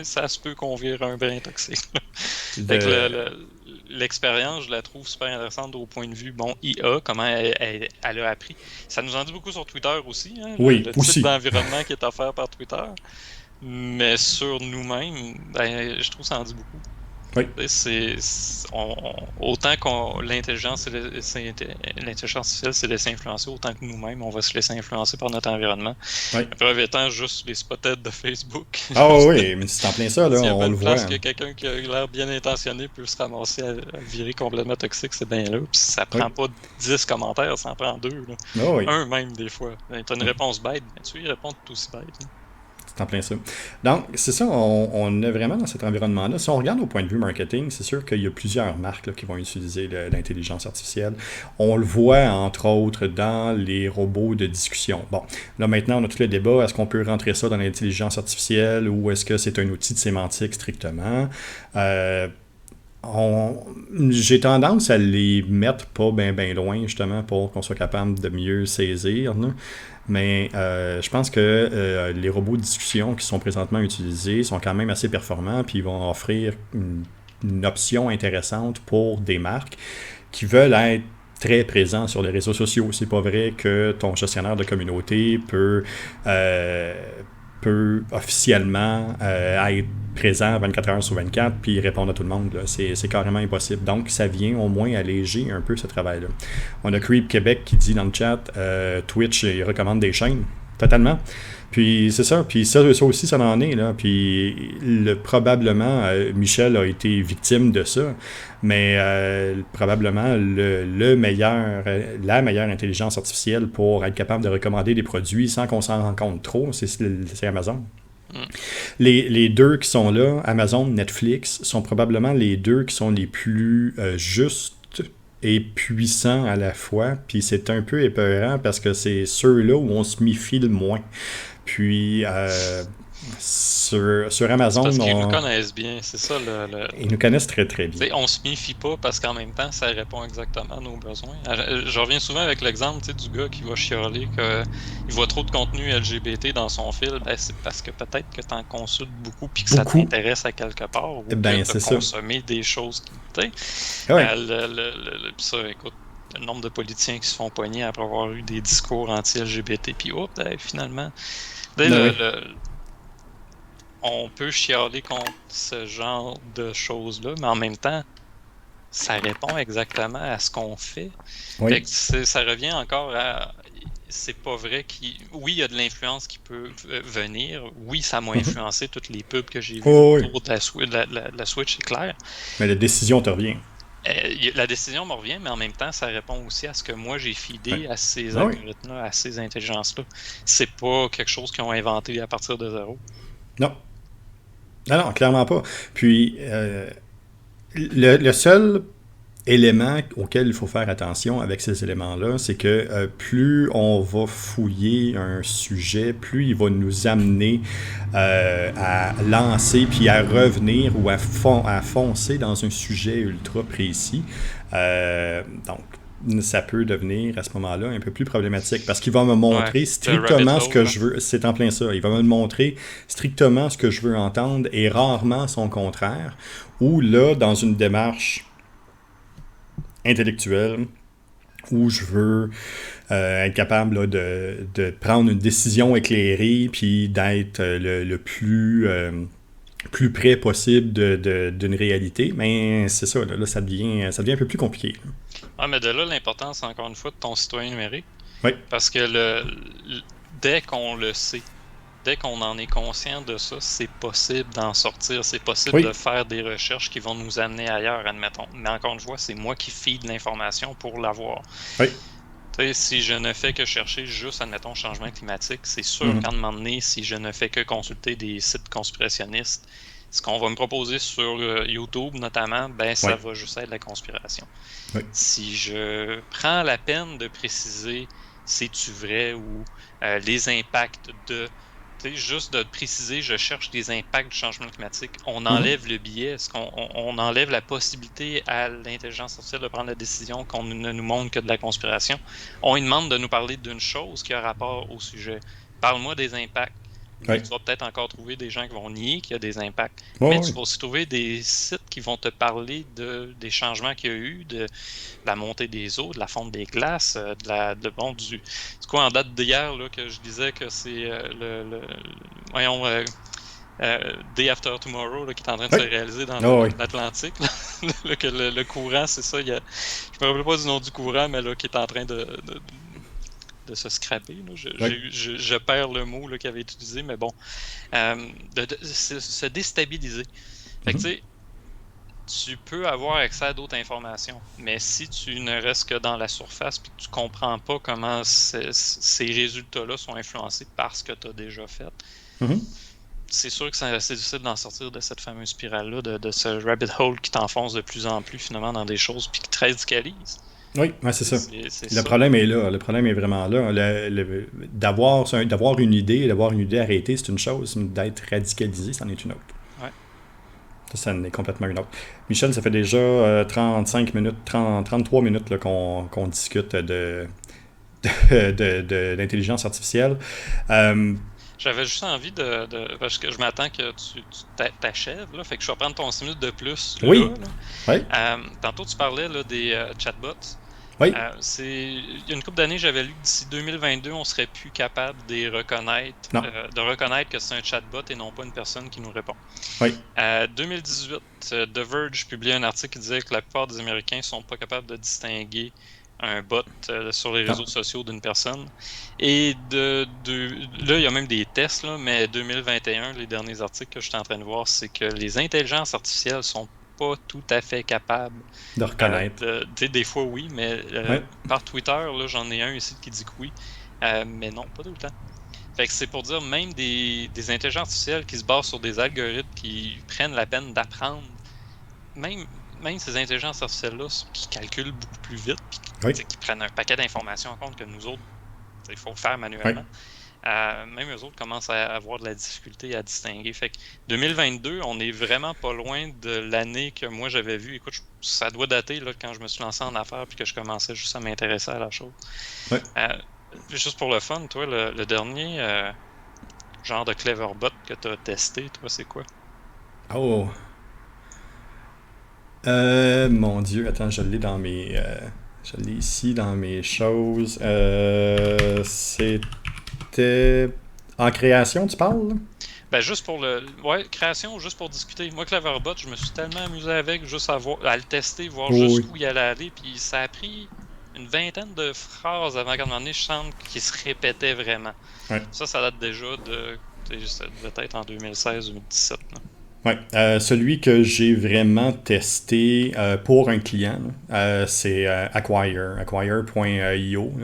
Speaker 2: ça se peut qu'on vire un brin toxique. Fait que l'expérience, je la trouve super intéressante au point de vue, IA, comment elle a appris. Ça nous en dit beaucoup sur Twitter aussi, hein, le type d'environnement qui est offert par Twitter. Mais sur nous-mêmes, je trouve que ça en dit beaucoup.
Speaker 1: Oui.
Speaker 2: Autant que l'intelligence artificielle s'est laissée influencer, autant que nous-mêmes, on va se laisser influencer par notre environnement.
Speaker 1: Oui.
Speaker 2: La preuve étant juste les spotted de Facebook.
Speaker 1: Ah oui, mais c'est en plein ça, là, on le voit.
Speaker 2: Parce que quelqu'un qui a l'air bien intentionné peut se ramasser à virer complètement toxique, c'est bien là. Puis ça prend pas 10 commentaires, ça en prend 2. Là.
Speaker 1: Oh oui.
Speaker 2: Un même, des fois. T'as une réponse bête, mais tu y réponds tout aussi bête. Là.
Speaker 1: C'est en plein ça. Donc, c'est ça, on est vraiment dans cet environnement-là. Si on regarde au point de vue marketing, c'est sûr qu'il y a plusieurs marques là, qui vont utiliser l'intelligence artificielle. On le voit, entre autres, dans les robots de discussion. Bon, là maintenant, on a tout le débat. Est-ce qu'on peut rentrer ça dans l'intelligence artificielle ou est-ce que c'est un outil de sémantique strictement? J'ai tendance à les mettre pas bien loin, justement, pour qu'on soit capable de mieux saisir. Là. Mais je pense que les robots de discussion qui sont présentement utilisés sont quand même assez performants, puis ils vont offrir une option intéressante pour des marques qui veulent être très présents sur les réseaux sociaux. C'est pas vrai que ton gestionnaire de communauté peut officiellement être présent 24 heures sur 24 puis répondre à tout le monde. Là. C'est carrément impossible. Donc, ça vient au moins alléger un peu ce travail-là. On a Creep Québec qui dit dans le chat Twitch, il recommande des chaînes. Totalement. Puis c'est ça. Puis ça aussi, ça en est. Là. Puis probablement, Michel a été victime de ça. Mais probablement, la meilleure intelligence artificielle pour être capable de recommander des produits sans qu'on s'en rende compte trop, c'est Amazon. Les deux qui sont là, Amazon, Netflix, sont probablement les deux qui sont les plus justes et puissants à la fois. Puis c'est un peu épeurant parce que c'est ceux-là où on se méfie le moins. Puis sur Amazon,
Speaker 2: parce qu'ils nous connaissent bien, c'est ça
Speaker 1: ils nous connaissent très très bien.
Speaker 2: T'sais, on se méfie pas parce qu'en même temps, ça répond exactement à nos besoins. Je reviens souvent avec l'exemple du gars qui va chialer qu'il voit trop de contenu LGBT dans son fil. C'est parce que peut-être que tu en consultes beaucoup puis que ça t'intéresse à quelque part ou que tu as consommé des choses qui...
Speaker 1: Ouais.
Speaker 2: Ça, écoute, le nombre de politiciens qui se font pogner après avoir eu des discours anti-LGBT puis finalement... On peut chialer contre ce genre de choses-là, mais en même temps, ça répond exactement à ce qu'on fait.
Speaker 1: Oui.
Speaker 2: Fait que ça revient encore à... C'est pas vrai oui, il y a de l'influence qui peut venir. Oui, ça m'a influencé toutes les pubs que j'ai vues autour de la Switch, c'est clair.
Speaker 1: Mais la décision te revient.
Speaker 2: La décision me revient, mais en même temps, ça répond aussi à ce que moi j'ai feedé à ces algorithmes-là, à ces intelligences-là. C'est pas quelque chose qu'ils ont inventé à partir de zéro.
Speaker 1: Non. Non, clairement pas. Puis, le seul élément auquel il faut faire attention avec ces éléments-là, c'est que plus on va fouiller un sujet, plus il va nous amener à lancer puis à revenir ou à foncer dans un sujet ultra précis. Donc, ça peut devenir à ce moment-là un peu plus problématique parce qu'il va me montrer strictement ce que je veux. C'est en plein ça. Il va me montrer strictement ce que je veux entendre et rarement son contraire. Ou là, dans une démarche intellectuelle, où je veux être capable là, de prendre une décision éclairée puis d'être le plus près possible d'une réalité, mais c'est ça, là ça devient un peu plus compliqué.
Speaker 2: Ah, mais de là, l'importance, encore une fois, de ton citoyen numérique.
Speaker 1: Oui.
Speaker 2: Parce que dès qu'on le sait, dès qu'on en est conscient de ça, c'est possible d'en sortir, c'est possible de faire des recherches qui vont nous amener ailleurs, admettons. Mais encore une fois, c'est moi qui feed l'information pour l'avoir.
Speaker 1: Oui.
Speaker 2: Tu sais, si je ne fais que chercher juste, admettons, changement climatique, c'est sûr qu'à un moment donné, si je ne fais que consulter des sites conspirationnistes, ce qu'on va me proposer sur YouTube notamment, ben ça va juste être la conspiration.
Speaker 1: Oui.
Speaker 2: Si je prends la peine de préciser c'est-tu vrai ou les impacts de... Tu sais, juste de préciser, je cherche des impacts du changement climatique, on enlève le biais, on enlève la possibilité à l'intelligence artificielle de prendre la décision qu'on ne nous montre que de la conspiration. On lui demande de nous parler d'une chose qui a rapport au sujet. Parle-moi des impacts. Tu vas peut-être encore trouver des gens qui vont nier qu'il y a des impacts. Mais tu vas aussi trouver des sites qui vont te parler des changements qu'il y a eu, de la montée des eaux, de la fonte des glaces, c'est quoi en date d'hier là, que je disais que c'est Day After Tomorrow là, qui est en train de se réaliser dans l'Atlantique. Que le courant, c'est ça. Je me rappelle pas du nom du courant, mais là, qui est en train de se scraper. Là. Je perds le mot qu'il avait utilisé, mais bon. De se déstabiliser. Fait que tu sais, tu peux avoir accès à d'autres informations, mais si tu ne restes que dans la surface et que tu comprends pas comment ces résultats-là sont influencés par ce que tu as déjà fait, c'est sûr que c'est assez difficile d'en sortir de cette fameuse spirale-là, de ce rabbit hole qui t'enfonce de plus en plus finalement dans des choses puis qui te radicalise.
Speaker 1: Oui, c'est ça. Le problème est là. Le problème est vraiment là. D'avoir une idée arrêtée, c'est une chose. D'être radicalisé, c'en est une autre.
Speaker 2: Ouais.
Speaker 1: Ça en est complètement une autre. Michel, ça fait déjà 35 minutes, 33 minutes là, qu'on discute d'intelligence artificielle.
Speaker 2: J'avais juste envie parce que je m'attends que tu t'achèves, là, fait que je vais prendre ton 6 minutes de plus. Là,
Speaker 1: oui.
Speaker 2: Tantôt, tu parlais là, des chatbots.
Speaker 1: Oui.
Speaker 2: Il y a une couple d'années, j'avais lu que d'ici 2022, on serait plus capable de reconnaître que c'est un chatbot et non pas une personne qui nous répond.
Speaker 1: Oui.
Speaker 2: 2018, The Verge publiait un article qui disait que la plupart des Américains sont pas capables de distinguer un bot sur les réseaux sociaux d'une personne. Et là, il y a même des tests, là, mais 2021, les derniers articles que je suis en train de voir, c'est que les intelligences artificielles sont pas tout à fait capable
Speaker 1: de reconnaître.
Speaker 2: Des fois oui, mais par Twitter, là, j'en ai un ici qui dit que oui, mais non, pas tout le temps. Fait que c'est pour dire, même des intelligences artificielles qui se basent sur des algorithmes qui prennent la peine d'apprendre, même ces intelligences artificielles-là qui calculent beaucoup plus vite, puis qui prennent un paquet d'informations en compte que nous autres, il faut faire manuellement. Même eux autres commencent à avoir de la difficulté à distinguer. Fait que 2022, on est vraiment pas loin de l'année que moi j'avais vue. Écoute, ça doit dater là, quand je me suis lancé en affaires puis que je commençais juste à m'intéresser à la chose. Juste pour le fun, toi, le dernier genre de Cleverbot que tu as testé, toi, c'est quoi?
Speaker 1: Oh! Mon Dieu, attends, je l'ai dans mes... je l'ai ici dans mes choses. C'était en création, tu parles?
Speaker 2: Ben, juste pour création, juste pour discuter. Moi, Cleverbot, je me suis tellement amusé avec, juste à le tester, voir jusqu'où il allait aller, puis ça a pris une vingtaine de phrases avant qu'à un moment donné, je sente qu'il se répétait vraiment. Ça date déjà ça devait être en 2016 ou 2017.
Speaker 1: Oui, celui que j'ai vraiment testé pour un client, c'est Acquire.io.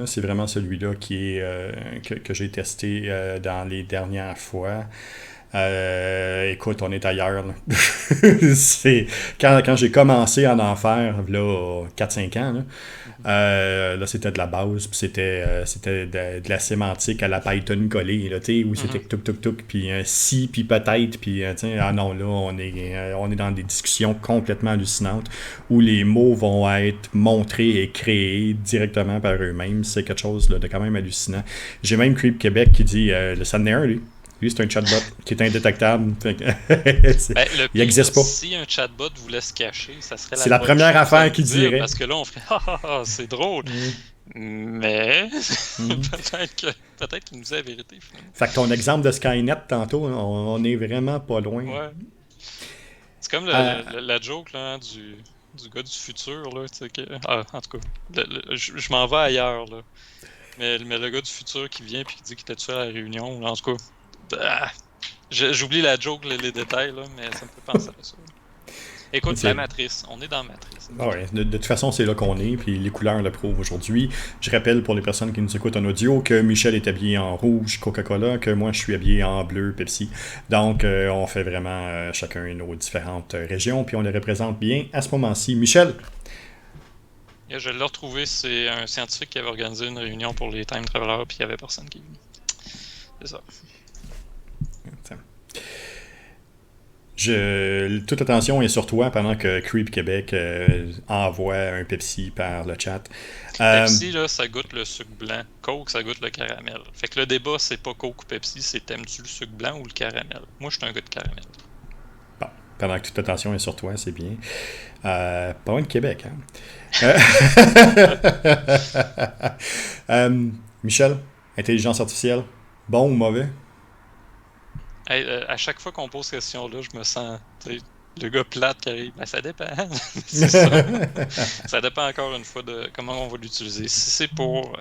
Speaker 1: C'est vraiment celui-là que j'ai testé dans les dernières fois. Écoute, on est ailleurs. Là. C'est, quand j'ai commencé à en faire, là, 4-5 ans, là, c'était de la base, puis c'était de la sémantique à la Python collée, là, où c'était
Speaker 2: Mhm.
Speaker 1: tuk tuk tuk, puis si, puis peut-être, puis ah non, là, on est dans des discussions complètement hallucinantes où les mots vont être montrés et créés directement par eux-mêmes. C'est quelque chose là, de quand même hallucinant. J'ai même Creep Québec qui dit le Sandner, lui. Lui, c'est un chatbot qui est indétectable.
Speaker 2: Ben, le
Speaker 1: Il
Speaker 2: pire,
Speaker 1: n'existe pas.
Speaker 2: si un chatbot voulait se cacher, ça serait
Speaker 1: C'est
Speaker 2: la
Speaker 1: la
Speaker 2: bonne
Speaker 1: première
Speaker 2: chose à
Speaker 1: affaire
Speaker 2: nous
Speaker 1: qu'il
Speaker 2: dire,
Speaker 1: dirait.
Speaker 2: parce que là, on ferait ah, ah, ah, c'est drôle.
Speaker 1: Mm.
Speaker 2: Mais
Speaker 1: Mm.
Speaker 2: peut-être qu'il nous dit la vérité, finalement.
Speaker 1: Fait que ton exemple de Skynet tantôt, on est vraiment pas loin.
Speaker 2: Ouais. C'est comme
Speaker 1: Euh,
Speaker 2: la joke là, du gars du futur, là, tu sais, ah, en tout cas, je m'en vais ailleurs, là. Mais le gars du futur qui vient puis qui dit qu'il était tout seul à la réunion, là, en tout cas, ah, j'oublie la joke, les détails, là, mais ça me fait penser à ça. Écoute, la
Speaker 1: c'est
Speaker 2: matrice, on est dans Matrice.
Speaker 1: Ah ouais, de toute façon, c'est là qu'on est, puis les couleurs le prouvent aujourd'hui. Je rappelle pour les personnes qui nous écoutent en audio que Michel est habillé en rouge Coca-Cola, que moi je suis habillé en bleu Pepsi. Donc, on fait vraiment chacun nos différentes régions, puis on les représente bien à ce moment-ci. Michel,
Speaker 2: Et je l'ai retrouvé, c'est un scientifique qui avait organisé une réunion pour les time travelers, puis il n'y avait personne qui est venu. C'est ça.
Speaker 1: toute attention est sur toi pendant que Creep Québec envoie un Pepsi par le chat.
Speaker 2: Pepsi, là, ça goûte le sucre blanc. Coke, ça goûte le caramel. Fait que le débat, c'est pas Coke ou Pepsi, c'est t'aimes-tu le sucre blanc ou le caramel? Moi, je suis un gars de caramel.
Speaker 1: Bon, pendant que toute attention est sur toi, c'est bien. Pas loin de Québec, hein? Michel, intelligence artificielle, bon ou mauvais?
Speaker 2: Hey, à chaque fois qu'on pose cette question-là, je me sens, tu sais, le gars plate qui arrive. Ben, ça dépend. C'est ça. Ça dépend encore une fois de comment on va l'utiliser. Si c'est pour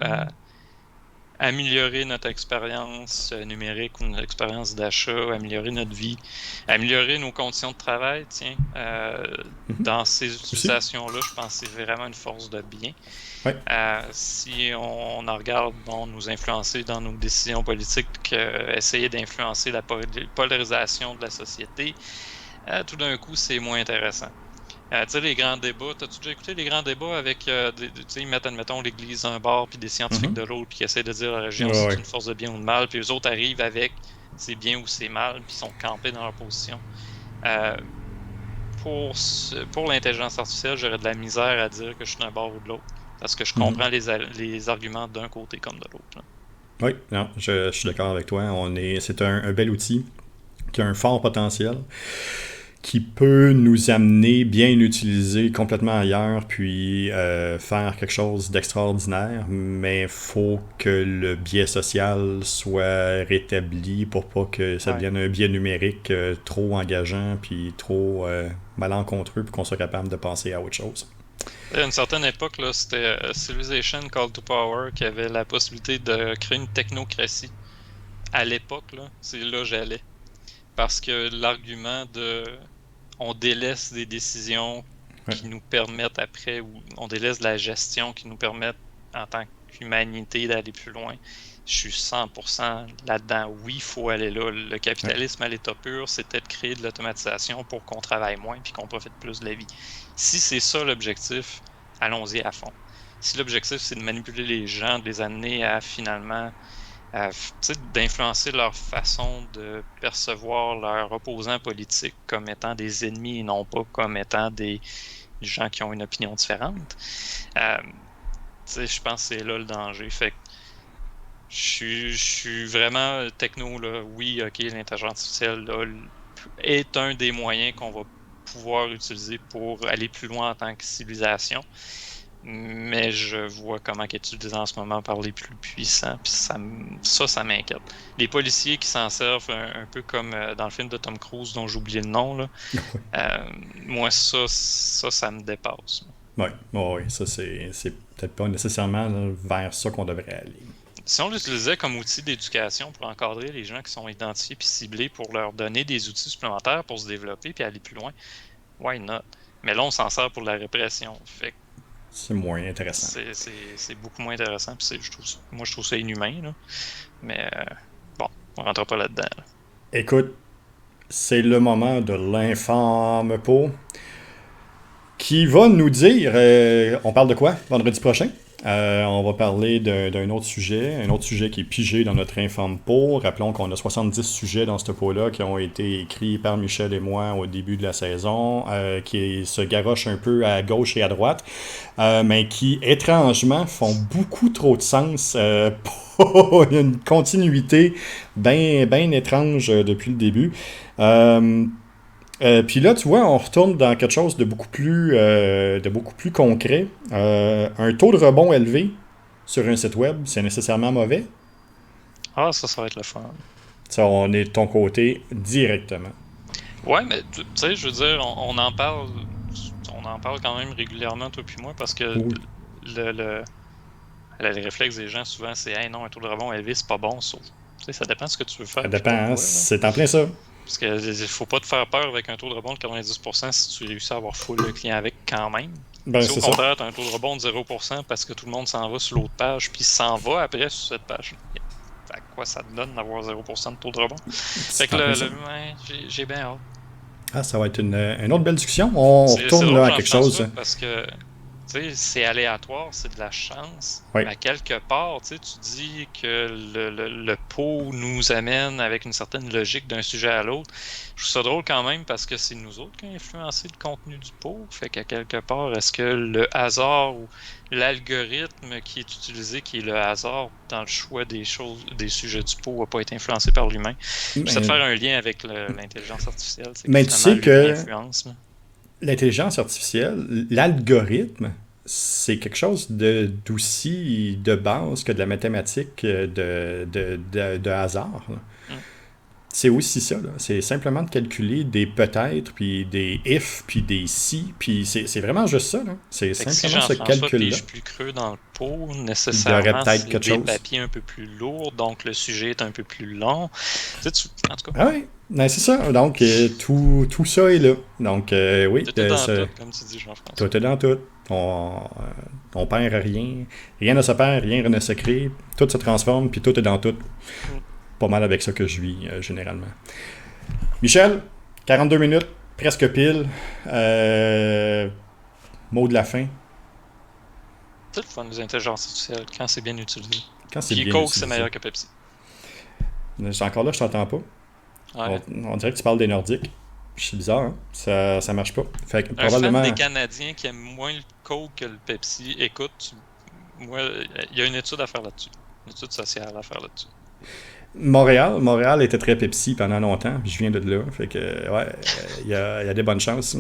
Speaker 2: améliorer notre expérience numérique ou notre expérience d'achat, améliorer notre vie, améliorer nos conditions de travail, tiens, dans ces
Speaker 1: Aussi?
Speaker 2: utilisations-là, je pense que c'est vraiment une force de bien.
Speaker 1: Ouais.
Speaker 2: Si on en regarde, bon, nous influencer dans nos décisions politiques, essayer d'influencer la polarisation de la société, tout d'un coup, c'est moins intéressant. Tu sais, les grands débats, t'as-tu déjà écouté les grands débats avec, tu sais, ils mettent, admettons, l'Église d'un bord, puis des scientifiques de l'autre, puis qui essaient de dire la religion,
Speaker 1: Ouais,
Speaker 2: c'est
Speaker 1: ouais.
Speaker 2: une force de bien ou de mal, puis eux autres arrivent avec c'est bien ou c'est mal, puis ils sont campés dans leur position. Euh, pour l'intelligence artificielle, j'aurais de la misère à dire que je suis d'un bord ou de l'autre, parce que je comprends les arguments d'un côté comme de l'autre. Là.
Speaker 1: Oui, non, je suis d'accord avec toi. C'est un bel outil qui a un fort potentiel, qui peut nous amener bien l'utiliser complètement ailleurs, puis faire quelque chose d'extraordinaire, mais faut que le biais social soit rétabli pour pas que ça
Speaker 2: Ouais.
Speaker 1: devienne un biais numérique trop engageant, puis trop malencontreux, pour qu'on soit capable de penser à autre chose.
Speaker 2: À une certaine époque, là, c'était Civilization Call to Power qui avait la possibilité de créer une technocratie. À l'époque, là, c'est là que j'allais. Parce que l'argument de on délaisse des décisions
Speaker 1: Ouais.
Speaker 2: qui nous permettent après, ou on délaisse de la gestion qui nous permettent en tant qu'humanité d'aller plus loin. Je suis 100% là-dedans. Oui, il faut aller là. Le capitalisme à l'état pur, c'était de créer de l'automatisation pour qu'on travaille moins puis qu'on profite plus de la vie. Si c'est ça l'objectif, allons-y à fond. Si l'objectif, c'est de manipuler les gens, de les amener à finalement d'influencer leur façon de percevoir leurs opposants politiques comme étant des ennemis et non pas comme étant des gens qui ont une opinion différente. Je pense que c'est là le danger. Fait que je suis vraiment techno, là. Oui, ok, l'intelligence artificielle là, est un des moyens qu'on va pouvoir utiliser pour aller plus loin en tant que civilisation. Mais je vois comment elle est utilisée en ce moment par les plus puissants, puis ça m'inquiète. Les policiers qui s'en servent un peu comme dans le film de Tom Cruise dont j'ai oublié le nom, là, moi ça me dépasse.
Speaker 1: Oui, ouais, ça c'est peut-être pas nécessairement là, vers ça qu'on devrait aller.
Speaker 2: Si on l'utilisait comme outil d'éducation pour encadrer les gens qui sont identifiés puis ciblés, pour leur donner des outils supplémentaires pour se développer puis aller plus loin, why not? Mais là, on s'en sert pour la répression. Fait que
Speaker 1: C'est moins intéressant.
Speaker 2: c'est beaucoup moins intéressant. Puis moi, je trouve ça inhumain. Là. Mais bon, on rentre pas là-dedans. Là.
Speaker 1: Écoute, c'est le moment de l'infâme pot qui va nous dire, on parle de quoi vendredi prochain? On va parler d'un autre sujet, un autre sujet qui est pigé dans notre infâme pot. Rappelons qu'on a 70 sujets dans ce pot-là qui ont été écrits par Michel et moi au début de la saison, qui se garochent un peu à gauche et à droite, mais qui étrangement font beaucoup trop de sens. Il y a une continuité bien étrange depuis le début. Puis là, tu vois, on retourne dans quelque chose de beaucoup plus concret. Un taux de rebond élevé sur un site web, c'est nécessairement mauvais.
Speaker 2: Ah, ça va être le fun.
Speaker 1: Ça, on est de ton côté directement.
Speaker 2: Ouais, mais tu sais, je veux dire, on en parle quand même régulièrement, toi puis moi, parce que
Speaker 1: Oui.
Speaker 2: le réflexe des gens, souvent, c'est « Hey, non, un taux de rebond élevé, c'est pas bon, sauf... » Tu sais, ça dépend de ce que tu veux faire.
Speaker 1: Ça
Speaker 2: puis
Speaker 1: dépend, hein,
Speaker 2: pourquoi, là.
Speaker 1: c'est en plein ça.
Speaker 2: Parce qu'il faut pas te faire peur avec un taux de rebond de 90% si tu réussis à avoir full le client avec quand même.
Speaker 1: Ben,
Speaker 2: Si au
Speaker 1: c'est ça.
Speaker 2: contraire, tu as un taux de rebond de 0% parce que tout le monde s'en va sur l'autre page, puis s'en va après sur cette page. Fait que quoi ça te donne d'avoir 0% de taux de rebond? Fait que
Speaker 1: en plein ça.
Speaker 2: ouais, j'ai bien hâte.
Speaker 1: Ah, ça va être une autre belle discussion. On retourne
Speaker 2: drôle,
Speaker 1: là à quelque chose.
Speaker 2: Parce que tu sais, c'est aléatoire, c'est de la chance.
Speaker 1: Oui.
Speaker 2: Mais à quelque part, tu dis que le pot nous amène avec une certaine logique d'un sujet à l'autre. Je trouve ça drôle quand même parce que c'est nous autres qui avons influencé le contenu du pot. Fait qu'à quelque part, est-ce que le hasard ou l'algorithme qui est utilisé, qui est le hasard dans le choix des sujets du pot, n'a pas été influencé par l'humain? J'essaie de faire un lien avec l'intelligence artificielle.
Speaker 1: Mais tu sais que
Speaker 2: influence,
Speaker 1: l'intelligence artificielle, l'algorithme, c'est quelque chose d'aussi de base que de la mathématique de hasard. C'est aussi ça. Là. C'est simplement de calculer des peut-être, puis des if, puis des si, puis c'est vraiment juste ça. Là. C'est simplement ce calcul-là.
Speaker 2: Pige plus creux dans le pot, nécessairement,
Speaker 1: c'est
Speaker 2: des papiers un peu plus lourds, donc le sujet est un peu plus long. En tout cas.
Speaker 1: Ah oui, ben, c'est ça. Donc, tout ça est là. Donc, oui.
Speaker 2: Tout est dans tout, comme tu dis, Jean-François.
Speaker 1: Tout est dans tout. On perd rien. Rien ne se perd, rien ne se crée. Tout se transforme, puis tout est dans tout. Pas mal avec ça que je vis, généralement. Michel, 42 minutes, presque pile. Mot de la fin.
Speaker 2: C'est le fun des intelligences artificielles, quand c'est bien utilisé.
Speaker 1: Quand c'est bien
Speaker 2: Coke,
Speaker 1: utilisé.
Speaker 2: c'est meilleur que Pepsi.
Speaker 1: Encore là, je t'entends pas.
Speaker 2: Ouais.
Speaker 1: On dirait que tu parles des Nordiques. C'est bizarre, hein? Ça marche pas. Fait que,
Speaker 2: un
Speaker 1: probablement...
Speaker 2: fan des Canadiens qui aiment moins le Coke que le Pepsi, écoute, moi, il y a une étude à faire là-dessus. Une étude sociale à faire là-dessus.
Speaker 1: Montréal était très Pepsi pendant longtemps, puis je viens de là. Fait que, ouais, il y a des bonnes chances.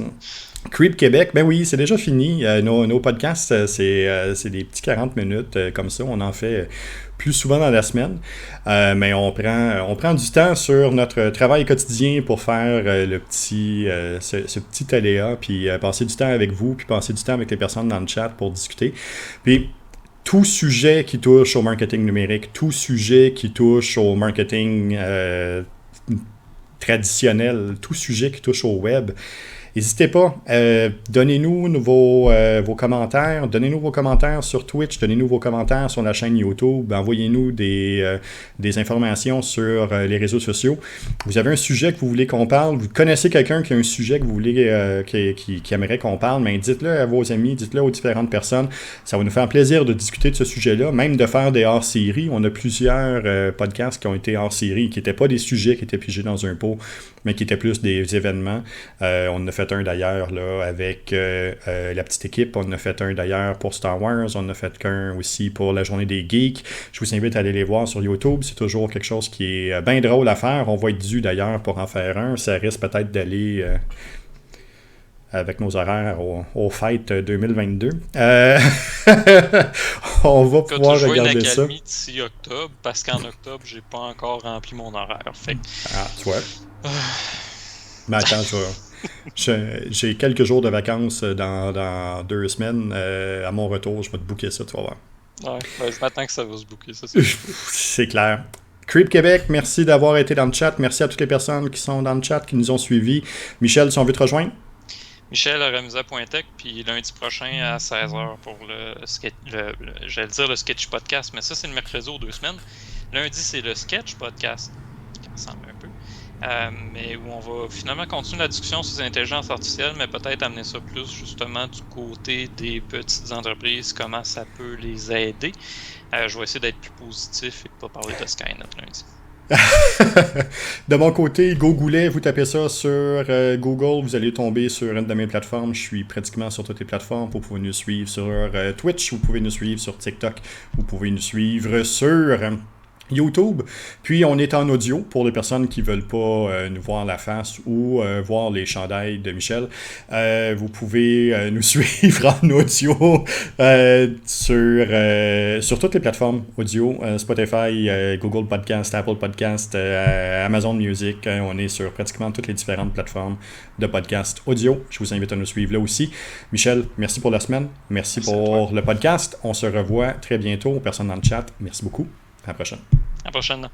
Speaker 1: Creep Québec, ben oui, c'est déjà fini. Nos podcasts, c'est des petits 40 minutes comme ça. On en fait plus souvent dans la semaine. Mais on prend du temps sur notre travail quotidien pour faire ce petit aléa, puis passer du temps avec vous, puis passer du temps avec les personnes dans le chat pour discuter. Puis, tout sujet qui touche au marketing numérique, tout sujet qui touche au marketing traditionnel, tout sujet qui touche au web, n'hésitez pas, donnez-nous vos commentaires, donnez-nous vos commentaires sur Twitch, donnez-nous vos commentaires sur la chaîne YouTube, envoyez-nous des informations sur les réseaux sociaux. Vous avez un sujet que vous voulez qu'on parle, vous connaissez quelqu'un qui a un sujet que vous voulez qui aimerait qu'on parle, mais dites-le à vos amis, dites-le aux différentes personnes. Ça va nous faire plaisir de discuter de ce sujet-là, même de faire des hors-séries. On a plusieurs podcasts qui ont été hors-série, qui n'étaient pas des sujets qui étaient pigés dans un pot, mais qui étaient plus des événements. On a fait un d'ailleurs là, avec la petite équipe. On a fait un d'ailleurs pour Star Wars. On a fait qu'un aussi pour la journée des geeks. Je vous invite à aller les voir sur YouTube. C'est toujours quelque chose qui est bien drôle à faire. On va être dû d'ailleurs pour en faire un. Ça risque peut-être d'aller avec nos horaires aux fêtes 2022. On va pouvoir regarder ça.
Speaker 2: D'ici octobre, parce qu'en octobre, j'ai pas encore rempli mon horaire. Fait.
Speaker 1: Ah, tu vois. Mais attends, j'ai quelques jours de vacances dans 2 semaines. À mon retour, je vais te booker ça, tu vas voir.
Speaker 2: Ouais, je m'attends que ça va se booker, ça c'est
Speaker 1: c'est clair. Creep Québec, merci d'avoir été dans le chat. Merci à toutes les personnes qui sont dans le chat, qui nous ont suivis. Michel, si on veut te rejoindre?
Speaker 2: Michel à Remusa.tech, puis lundi prochain à 16h pour j'allais dire le sketch podcast, mais ça c'est le mercredi aux 2 semaines. Lundi c'est le sketch podcast, qui ressemble un peu. mais où on va finalement continuer la discussion sur les intelligences artificielles, mais peut-être amener ça plus justement du côté des petites entreprises, comment ça peut les aider. Je vais essayer d'être plus positif et pas parler de Skynet lundi.
Speaker 1: De mon côté, Gogoulet, vous tapez ça sur Google, vous allez tomber sur une de mes plateformes. Je suis pratiquement sur toutes les plateformes. Vous pouvez nous suivre sur Twitch, vous pouvez nous suivre sur TikTok, vous pouvez nous suivre sur YouTube. Puis on est en audio pour les personnes qui veulent pas nous voir la face ou voir les chandails de Michel. Vous pouvez nous suivre en audio sur toutes les plateformes audio, Spotify, Google Podcast, Apple Podcast, Amazon Music. On est sur pratiquement toutes les différentes plateformes de podcast audio. Je vous invite à nous suivre là aussi. Michel, merci pour la semaine. Merci pour le podcast. On se revoit très bientôt. Personne dans le chat. Merci beaucoup. À la prochaine.
Speaker 2: À la prochaine.